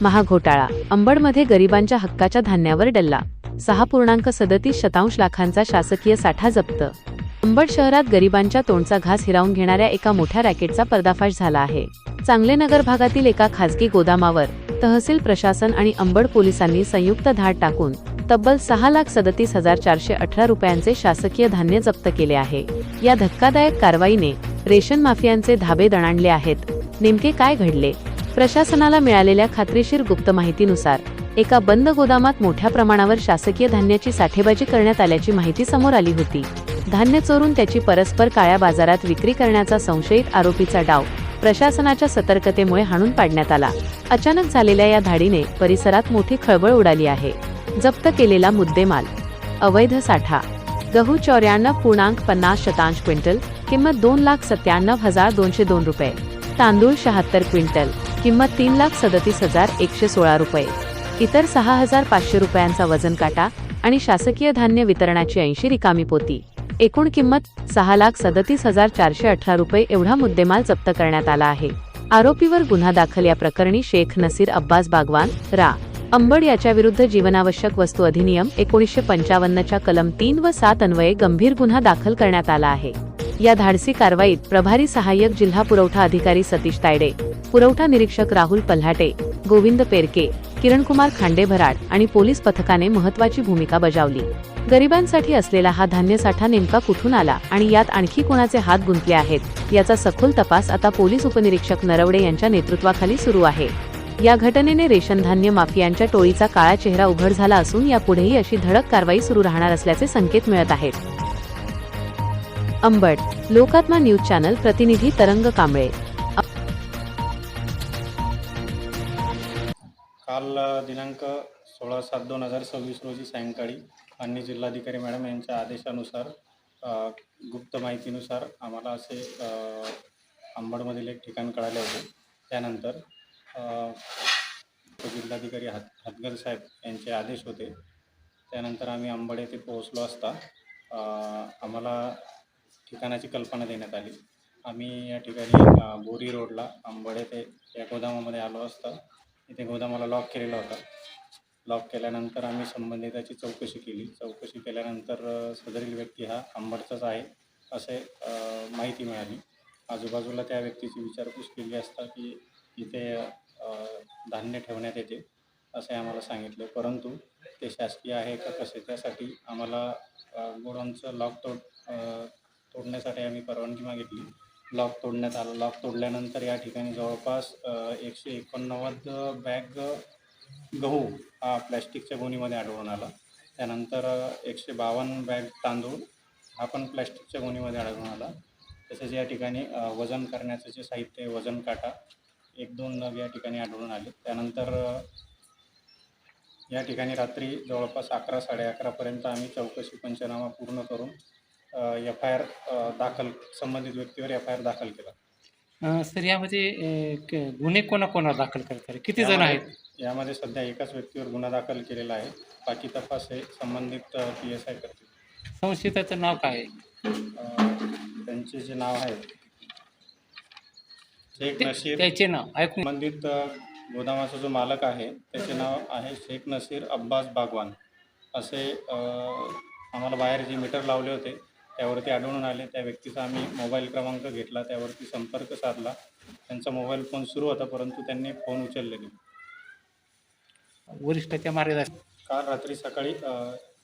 महाघोटाळा. अंबडमध्ये गरिबांच्या हक्काच्या धान्यावर डल्ला. 6.37 लाखांचा शासकीय साठा जप्त. अंबड शहरात गरिबांच्या तोंडचा घास हिरावून घेणाऱ्या एका मोठ्या रॅकेटचा पर्दाफाश झाला आहे. चांगलेनगर भागातील एका खासगी गोदामावर तहसील प्रशासन आणि अंबड पोलिसांनी संयुक्त धाड टाकून तब्बल 6,37,418 रुपयांचे शासकीय धान्य जप्त केले आहे. या धक्कादायक कारवाईने रेशन माफियांचे धाबे दणाणले आहेत. नेमके काय घडले? प्रशासनाला मिळालेल्या खात्रीशीर गुप्त माहितीनुसार एका बंद गोदामात मोठ्या प्रमाणावर शासकीय धान्याची साठेबाजी करण्यात आल्याची माहिती समोर आली होती. धान्य चोरून त्याची परस्पर काळ्या बाजारात विक्री करण्याचा संशयित आरोपीचा डाव प्रशासनाच्या सतर्कतेमुळे हाणून पाडण्यात आला. अचानक झालेल्या या धाडीने परिसरात मोठी खळबळ उडाली आहे. जप्त केलेला मुद्देमाल: अवैध साठा, गहू 94.50 क्विंटल, किंमत 2,97,202 रुपये, तांदूळ 76 क्विंटल, किंमत 3,37,116 रुपये, इतर 6,500 रुपयांचा वजन काटा आणि शासकीय धान्य वितरणाची 80 रिकामी पोती. एकूण किंमत 6,37,418 रुपये एवढा मुद्देमाल जप्त करण्यात आला आहे. आरोपीवर गुन्हा दाखल. या प्रकरणी शेख नसीर अब्बास बागवान रा अंबड याच्याविरुद्ध जीवनावश्यक वस्तू अधिनियम 1955च्या कलम 3 व 7 अन्वये गंभीर गुन्हा दाखल करण्यात आला आहे. या धाडसी कारवाईत प्रभारी सहाय्यक जिल्हा पुरवठा अधिकारी सतीश तायडे, पुरवठा निरीक्षक राहुल पल्हाटे, गोविंद पेरके, किरणकुमार खांडेभराड आणि पोलीस पथकाने महत्त्वाची भूमिका बजावली. गरिबांसाठी असलेला हा धान्यसाठा नेमका कुठून आला आणि यात आणखी कोणाचे हात गुंतले आहेत याचा सखोल तपास आता पोलीस उपनिरीक्षक नरवडे यांच्या नेतृत्वाखाली सुरू आहे. या घटनेने रेशन धान्य माफियांच्या टोळीचा काळा चेहरा उघड झाला असून यापुढेही अशी धडक कारवाई सुरू राहणार असल्याचे संकेत मिळत आहेत. अंबड लोकात्मा न्यूज चॅनल प्रतिनिधी तरंग कांबळे. काल दिनांक 16/7/2026 रोजी सायंकाळी माननीय जिल्हाधिकारी मॅडम यांच्या आदेशानुसार गुप्त माहितीनुसार आम्हाला असे अंबडमधील एक ठिकाण कळाले होते. त्यानंतर जिल्हाधिकारी हातगल साहेब यांचे आदेश होते. त्यानंतर आम्ही अंबड येथे पोहोचलो असता आम्हाला ठिकाणाची कल्पना देण्यात आली. आम्ही या ठिकाणी बोरी रोडला अंबड येथे या गोदामामध्ये आलो असता इथे गोदामाला लॉक केलेला होता. लॉक केल्यानंतर आम्ही संबंधिताची चौकशी केली. चौकशी केल्यानंतर सदरील व्यक्ती हा अंबडचाच आहे असे माहिती मिळाली. आजूबाजूला त्या व्यक्तीची विचारपूस केली असता की इथे धान्य ठेवण्यात येते असे आम्हाला सांगितले, परंतु ते शासकीय आहे का कसे त्यासाठी आम्हाला गोडाऊनचं लॉक तोडण्यासाठी आम्ही परवानगी मागितली. लॉक तोडण्यात आलं. लॉक तोडल्यानंतर या ठिकाणी जवळपास 189 बॅग गहू हा प्लॅस्टिकच्या गोणीमध्ये आढळून आला. त्यानंतर 152 बॅग तांदूळ हा पण प्लॅस्टिकच्या गोणीमध्ये आढळून आला. तसेच या ठिकाणी वजन करण्याचं जे साहित्य आहे, वजन काटा 1-2 नग या ठिकाणी आढळून आले. त्यानंतर या ठिकाणी रात्री जवळपास 11-11:30पर्यंत आम्ही चौकशी पंचनामा पूर्ण करून FIR दाखल संबंधित व्यक्तीवर FIR दाखल केला. सर यामध्ये गुन्हे कोणाकोणावर दाखल करतात? किती जण आहेत? यामध्ये सध्या एकाच व्यक्तीवर गुन्हा दाखल केलेला आहे. बाकी तपास हे संबंधित PSI करतील. संशयिताचं नाव काय आहे? त्यांचे जे नाव आहे शेख नसीर, त्याचे नाव ऐकून. संबंधित गोदामाचा जो मालक आहे त्याचे नाव आहे शेख नसीर अब्बास बागवान असे आम्हाला बाहेर जे मीटर लावले होते त्यावरती आढळून आले. त्या व्यक्तीचा आम्ही मोबाईल क्रमांक घेतला, त्यावरती संपर्क साधला. त्यांचा मोबाईल फोन सुरू होता परंतु त्यांनी फोन उचलले नाही. वरिष्ठाच्या मार्गदर्शन काल रात्री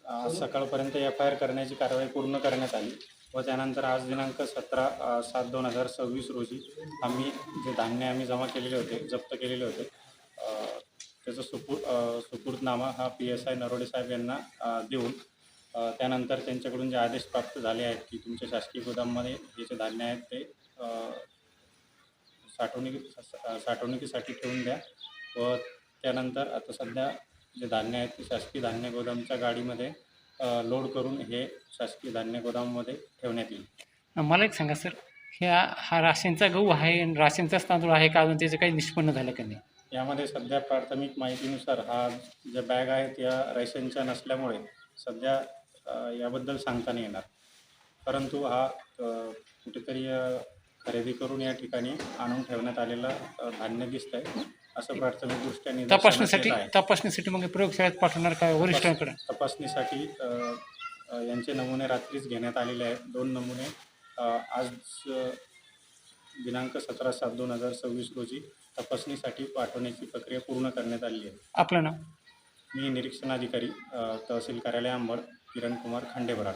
आज सकाळपर्यंत FIR करण्याची कारवाई पूर्ण करण्यात आली व त्यानंतर आज दिनांक 17/7/2026 रोजी आम्ही जे धान्य आम्ही जमा केलेले होते, जप्त केलेले होते त्याचा सुपूर्दनामा हा PSI नरोडे साहेब यांना देऊन त्यानंतर त्यांच्याकडून जे आदेश प्राप्त झाले आहेत की तुमच्या शासकीय गोदाममध्ये हे जे धान्य आहेत ते साठवणुकीसाठी ठेवून द्या व त्यानंतर आता सध्या जे धान्य आहेत ते शासकीय धान्य गोदामच्या गाडीमध्ये लोड करून हे शासकीय धान्य गोदाममध्ये ठेवण्यात येईल. मला एक सांगा सर, हा राशनचा गहू आहे आणि राशनचाच तांदूळ आहे का? अजून त्याचं काही निष्पन्न झालं का नाही? यामध्ये सध्या प्राथमिक माहितीनुसार हा ज्या बॅग आहेत या रेशनच्या नसल्यामुळे सध्या याबद्दल सांगता नाही येणार, परंतु हा कुठेतरी खरेदी करून या ठिकाणी आणून ठेवण्यात आलेला धान्य दिसत आहे. असं प्राथमिकदृष्ट्या निदर्शनास तपासणीसाठी येत आहे. तपासणीसाठी मग प्रयोगशाळेत पाठवणार का वरिष्ठांकडे? तपासणीसाठी यांचे नमुने रात्रीच घेण्यात आलेले आहेत. 2 नमुने आज दिनांक 17/7/2026 रोजी तपासणीसाठी पाठवण्याची प्रक्रिया पूर्ण करण्यात आली आहे. आपलं नाव? मी निरीक्षणाधिकारी तहसील कार्यालय अंबड, किरण कुमार खंडेबराड.